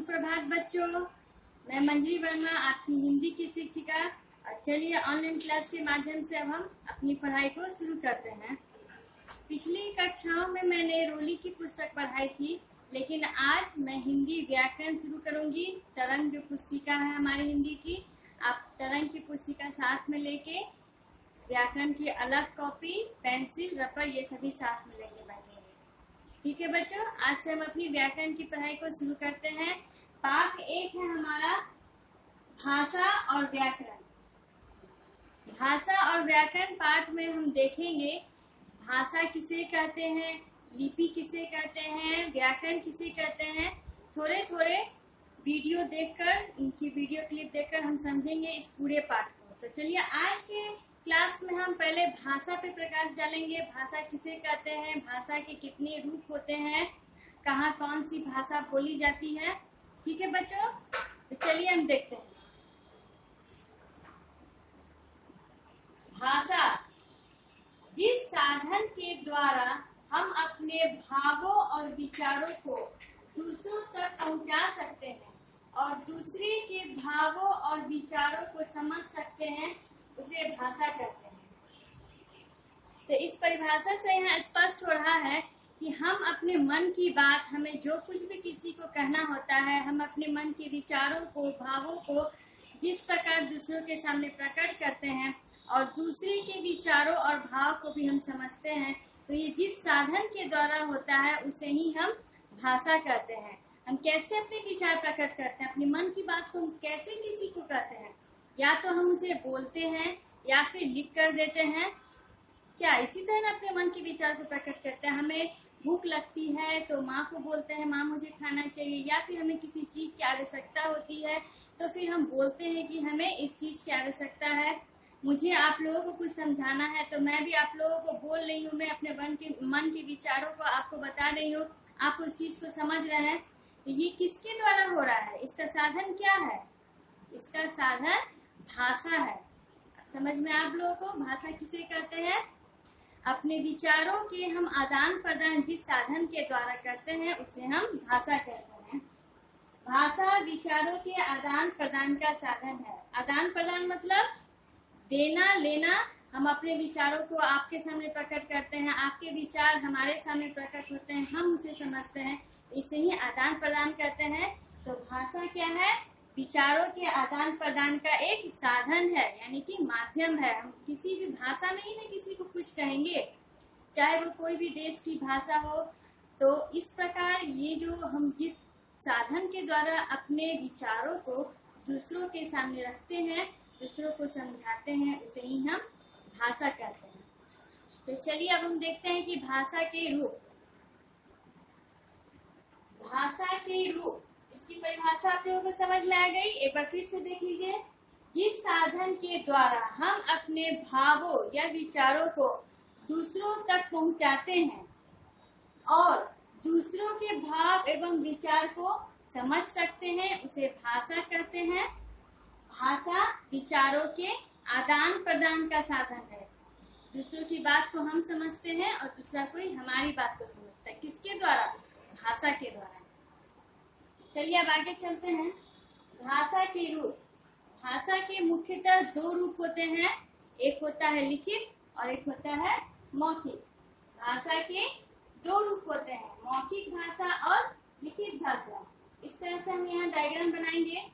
सुप्रभात बच्चों, मैं मंजरी वर्मा आपकी हिंदी की शिक्षिका। और चलिए ऑनलाइन क्लास के माध्यम से अब हम अपनी पढ़ाई को शुरू करते हैं। पिछली कक्षाओं में मैंने रोली की पुस्तक पढ़ाई थी, लेकिन आज मैं हिंदी व्याकरण शुरू करूंगी। तरंग जो पुस्तिका है हमारी हिंदी की, आप तरंग की पुस्तिका साथ में लेके व्याकरण की अलग कॉपी, पेंसिल, रबर ये सभी साथ में लेके बैठेंगे। ठीक है बच्चों, आज से हम अपनी व्याकरण की पढ़ाई को शुरू करते हैं। पाठ 1 है हमारा भाषा और व्याकरण। भाषा और व्याकरण पाठ में हम देखेंगे भाषा किसे कहते हैं, लिपि किसे कहते हैं, व्याकरण किसे कहते हैं। थोड़े थोड़े वीडियो देखकर, इनकी वीडियो क्लिप देखकर हम समझेंगे इस पूरे पाठ को। तो चलिए आज के क्लास में हम पहले भाषा पे प्रकाश डालेंगे। भाषा किसे कहते हैं, भाषा के कितने रूप होते हैं, कहाँ कौन सी भाषा बोली जाती है। ठीक है बच्चों, तो चलिए हम देखते हैं। भाषा जिस साधन के द्वारा हम अपने भावों और विचारों को दूसरों तक पहुंचा सकते हैं और दूसरे के भावों और विचारों को समझ सकते हैं, उसे भाषा कहते हैं। तो इस परिभाषा से यहाँ स्पष्ट हो रहा है कि हम अपने मन की बात, हमें जो कुछ भी किसी को कहना होता है, हम अपने मन के विचारों को, भावों को जिस प्रकार दूसरों के सामने प्रकट करते हैं और दूसरे के विचारों और भाव को भी हम समझते हैं, तो ये जिस साधन के द्वारा होता है उसे ही हम भाषा कहते हैं। हम कैसे अपने विचार प्रकट करते हैं, अपने मन की बात को हम कैसे किसी को कहते हैं, या तो हम उसे बोलते हैं या फिर लिख कर देते हैं। क्या इसी तरह अपने मन के विचार को प्रकट करते हैं। हमें भूख लगती है तो माँ को बोलते हैं माँ मुझे खाना चाहिए, या फिर हमें किसी चीज की आवश्यकता होती है तो फिर हम बोलते हैं कि हमें इस चीज की आवश्यकता है, मुझे आप लोगों को कुछ समझाना है, तो मैं भी आप लोगों को बोल रही हूँ, मैं अपने मन के विचारों को आपको बता रही हूँ, आप उस चीज को समझ रहे हैं। तो ये किसके द्वारा हो रहा है, इसका साधन क्या है, इसका साधन भाषा है। समझ में आप लोगों को भाषा किसे कहते हैं। अपने विचारों के हम आदान प्रदान जिस साधन के द्वारा करते हैं उसे हम भाषा कहते हैं। भाषा विचारों के आदान प्रदान का साधन है। आदान प्रदान मतलब देना लेना। हम अपने विचारों को आपके सामने प्रकट करते हैं, आपके विचार हमारे सामने प्रकट होते हैं, हम उसे समझते हैं, इसे ही आदान प्रदान करते हैं। तो भाषा क्या है, विचारों के आदान प्रदान का एक साधन है, यानी कि माध्यम है। हम किसी भी भाषा में ही ना किसी को कुछ कहेंगे, चाहे वो कोई भी देश की भाषा हो। तो इस प्रकार ये जो हम जिस साधन के द्वारा अपने विचारों को दूसरों के सामने रखते हैं, दूसरों को समझाते हैं, उसे ही हम भाषा कहते हैं। तो चलिए अब हम देखते हैं कि भाषा के रूप। भाषा के रूप, इसकी परिभाषा आप लोगों को समझ में आ गई। एक बार फिर से देख लीजिए। जिस साधन के द्वारा हम अपने भावों या विचारों को दूसरों तक पहुंचाते हैं और दूसरों के भाव एवं विचार को समझ सकते हैं, उसे भाषा कहते हैं। भाषा विचारों के आदान प्रदान का साधन है। दूसरों की बात को हम समझते हैं और दूसरा कोई हमारी बात को समझता है। किसके द्वारा, भाषा के द्वारा। चलिए अब आगे चलते हैं। भाषा के रूप। भाषा के मुख्यतः 2 रूप होते हैं, एक होता है लिखित और एक होता है मौखिक। भाषा के 2 रूप होते हैं, मौखिक भाषा और लिखित भाषा। इस तरह से हम यहाँ डायग्राम बनाएंगे।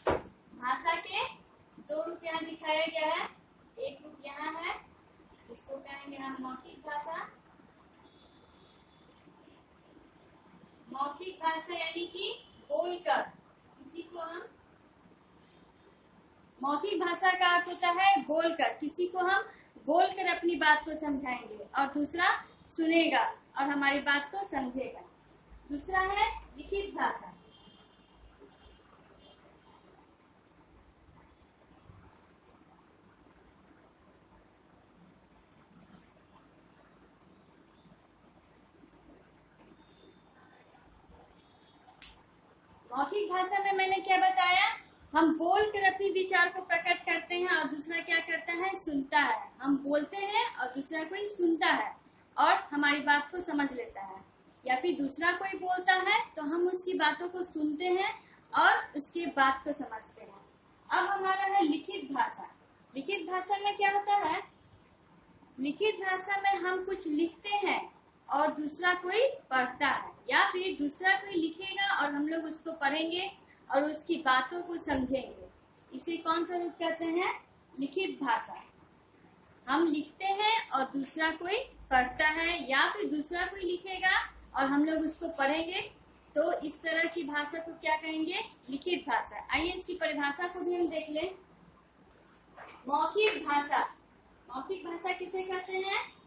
भाषा के 2 रूप यहाँ दिखाया गया है। एक रूप यहाँ है, इसको कहेंगे हम मौखिक भाषा। मौखिक भाषा यानी कि बोलकर किसी को हम, मौखिक भाषा का अर्थ होता है बोलकर, किसी को हम बोलकर अपनी बात को समझाएंगे और दूसरा सुनेगा और हमारी बात को समझेगा। दूसरा है लिखित भाषा। मौखिक भाषा में मैंने क्या बताया, हम बोलकर अपने विचार को प्रकट करते हैं और दूसरा क्या करता है, सुनता है। हम बोलते हैं और दूसरा कोई सुनता है और हमारी बात को समझ लेता है। या फिर दूसरा कोई बोलता है तो तो हम उसकी बातों को सुनते हैं और उसके बात को समझते हैं। अब हमारा है लिखित भाषा। लिखित भाषा में क्या होता है? लिखित भाषा में हम कुछ लिखते हैं और दूसरा कोई पढ़ता है, या फिर दूसरा कोई लिखेगा और हम लोग उसको पढ़ेंगे और उसकी बातों को समझेंगे। इसे कौन सा रूप कहते हैं? लिखित भाषा। हम लिखते हैं और दूसरा कोई पढ़ता है, या फिर दूसरा कोई लिखेगा और हम लोग उसको पढ़ेंगे, तो इस तरह की भाषा को क्या कहेंगे? लिखित भाषा। आइए इसकी परिभाषा को भी हम देख लें। मौखिक भाषा। मौखिक भाषा किसे कहते हैं?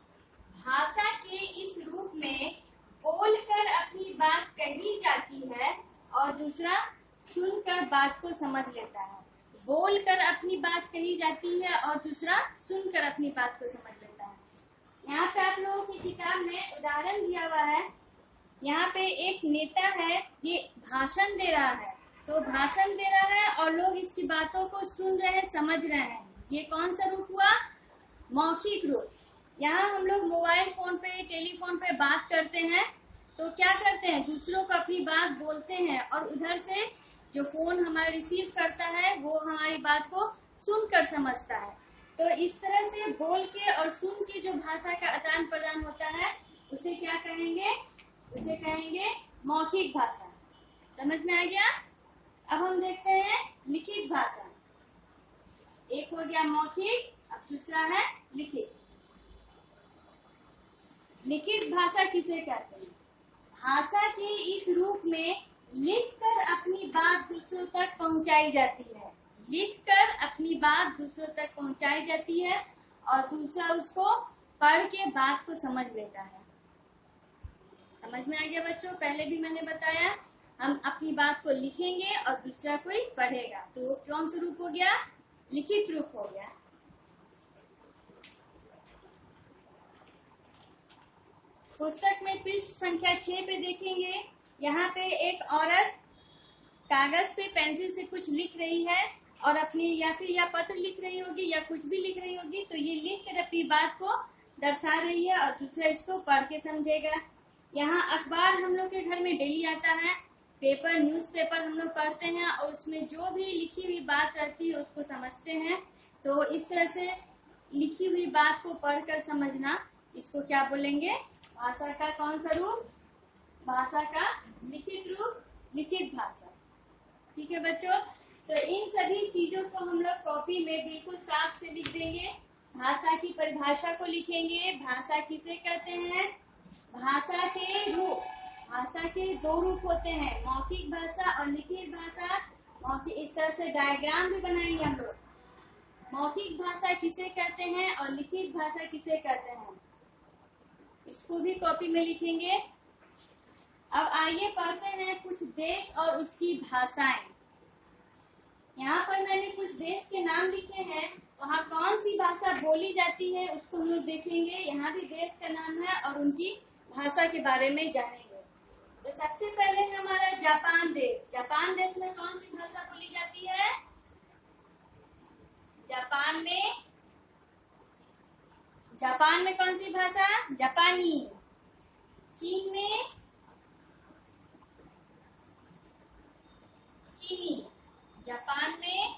भाषा के इस रूप में बोलकर अपनी बात कही जाती है और दूसरा सुनकर बात को समझ लेता है। बोलकर अपनी बात कही जाती है और दूसरा सुनकर अपनी बात को समझ लेता है। यहाँ पे आप लोगों की किताब में उदाहरण दिया हुआ है। यहाँ पे एक नेता है, ये भाषण दे रहा है, तो भाषण दे रहा है और लोग इसकी बातों को सुन रहे हैं, समझ रहे हैं। ये कौन सा रूप हुआ? मौखिक रूप। यहाँ हम लोग मोबाइल फोन पे, टेलीफोन पे बात करते हैं, तो क्या करते हैं? दूसरों को अपनी बात बोलते हैं और उधर से जो फोन हमारा रिसीव करता है वो हमारी बात को सुनकर समझता है। तो इस तरह से बोल के और सुन के जो भाषा का आदान प्रदान होता है उसे क्या कहेंगे? उसे कहेंगे मौखिक भाषा। समझ में आ गया? अब हम देखते हैं लिखित भाषा। एक हो गया मौखिक, अब दूसरा है लिखित। लिखित भाषा किसे कहते हैं? भाषा के इस रूप में लिखकर अपनी बात दूसरों तक पहुंचाई जाती है। लिखकर अपनी बात दूसरों तक पहुंचाई जाती है और दूसरा उसको पढ़ के बात को समझ लेता है। समझ में आ गया बच्चों? पहले भी मैंने बताया, हम अपनी बात को लिखेंगे और दूसरा कोई पढ़ेगा, तो कौन सा रूप हो गया? लिखित रूप हो गया। पुस्तक में पृष्ठ संख्या 6 पे देखेंगे। यहाँ पे एक औरत कागज पे पेंसिल से कुछ लिख रही है और अपनी या फिर या पत्र लिख रही होगी या कुछ भी लिख रही होगी, तो ये लिख कर अपनी बात को दर्शा रही है और दूसरा इसको पढ़ के समझेगा। यहाँ अखबार हम लोग के घर में डेली आता है, पेपर, न्यूज़पेपर हम लोग पढ़ते हैं और उसमें जो भी लिखी हुई बात रहती है उसको समझते हैं। तो इस तरह से लिखी हुई बात को पढ़कर समझना, इसको क्या बोलेंगे? भाषा का कौन सा रूप? भाषा का लिखित रूप, लिखित भाषा। ठीक है बच्चों, तो इन सभी चीजों को हम लोग कॉपी में बिल्कुल साफ से लिख देंगे। भाषा की परिभाषा को लिखेंगे। भाषा किसे कहते हैं? भाषा के रूप। भाषा के दो रूप होते हैं, मौखिक भाषा और लिखित भाषा। मौखिक, इस तरह से डायग्राम भी बनाएंगे हम लोग। मौखिक भाषा किसे कहते हैं और लिखित भाषा किसे कहते हैं, इसको भी कॉपी में लिखेंगे। अब आइए पढ़ते हैं कुछ देश और उसकी भाषाएं। यहाँ पर मैंने कुछ देश के नाम लिखे हैं, वहाँ कौन सी भाषा बोली जाती है उसको हम लोग देखेंगे। यहाँ भी देश का नाम है और उनकी भाषा के बारे में जानेंगे। तो सबसे पहले है हमारा जापान देश। जापान देश में कौन सी भाषा बोली जाती है? जापान में कौन सी भाषा? जापानी। चीन में चीनी। जापान में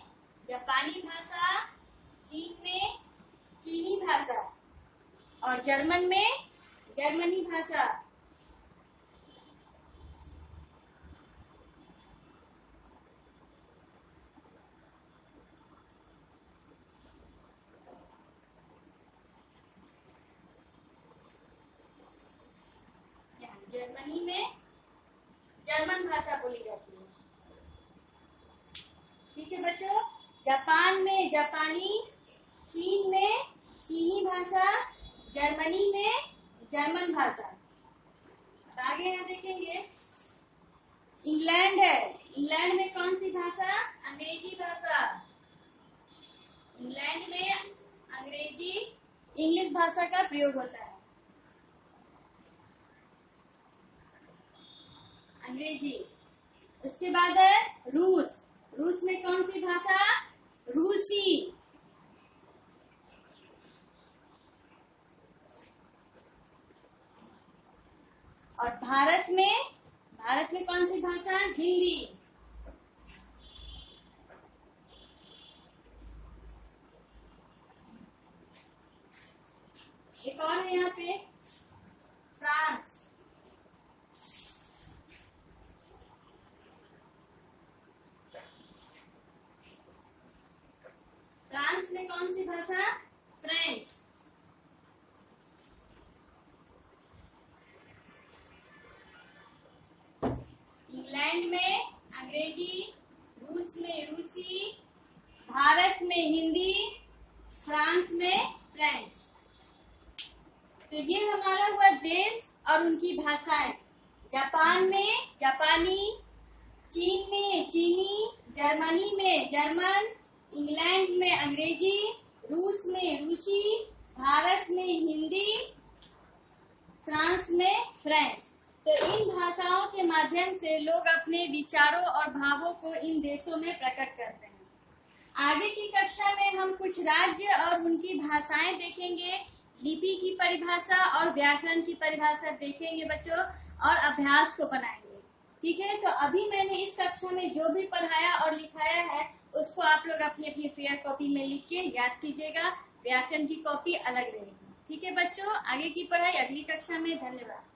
जापानी भाषा, चीन में चीनी भाषा और जर्मन में जर्मनी भाषा। जर्मनी में जर्मन भाषा बोली जाती है। ठीक है बच्चों, जापान में जापानी, चीन में चीनी भाषा, जर्मनी में जर्मन भाषा। आगे यहाँ देखेंगे इंग्लैंड है। इंग्लैंड में कौन सी भाषा? अंग्रेजी भाषा। इंग्लैंड में अंग्रेजी, इंग्लिश भाषा का प्रयोग होता है। अंग्रेजी। उसके बाद है रूस। रूस में कौन सी भाषा? रूसी। और भारत भारत में कौन सी भाषा? हिंदी। एक और है यहाँ पे फ्रांस। फ्रांस में कौन सी भाषा? फ्रेंच। इंग्लैंड में अंग्रेजी, रूस में रूसी, भारत में हिंदी, फ्रांस में फ्रेंच। तो ये हमारा हुआ देश और उनकी भाषाएं। जापान में जापानी, चीन में चीनी, जर्मनी में जर्मन, इंग्लैंड में अंग्रेजी, रूस में रूसी, भारत में हिंदी, फ्रांस में फ्रेंच। तो इन भाषाओं के माध्यम से लोग अपने विचारों और भावों को इन देशों में प्रकट करते हैं। आगे की कक्षा में हम कुछ राज्य और उनकी भाषाएं देखेंगे, लिपि की परिभाषा और व्याकरण की परिभाषा देखेंगे बच्चों, और अभ्यास को बनाएंगे। ठीक है, तो अभी मैंने इस कक्षा में जो भी पढ़ाया और लिखाया है उसको आप लोग अपनी अपनी फेयर कॉपी में लिख के याद कीजिएगा। व्याकरण की कॉपी अलग रहेगी। ठीक है बच्चों, आगे की पढ़ाई अगली कक्षा में। धन्यवाद।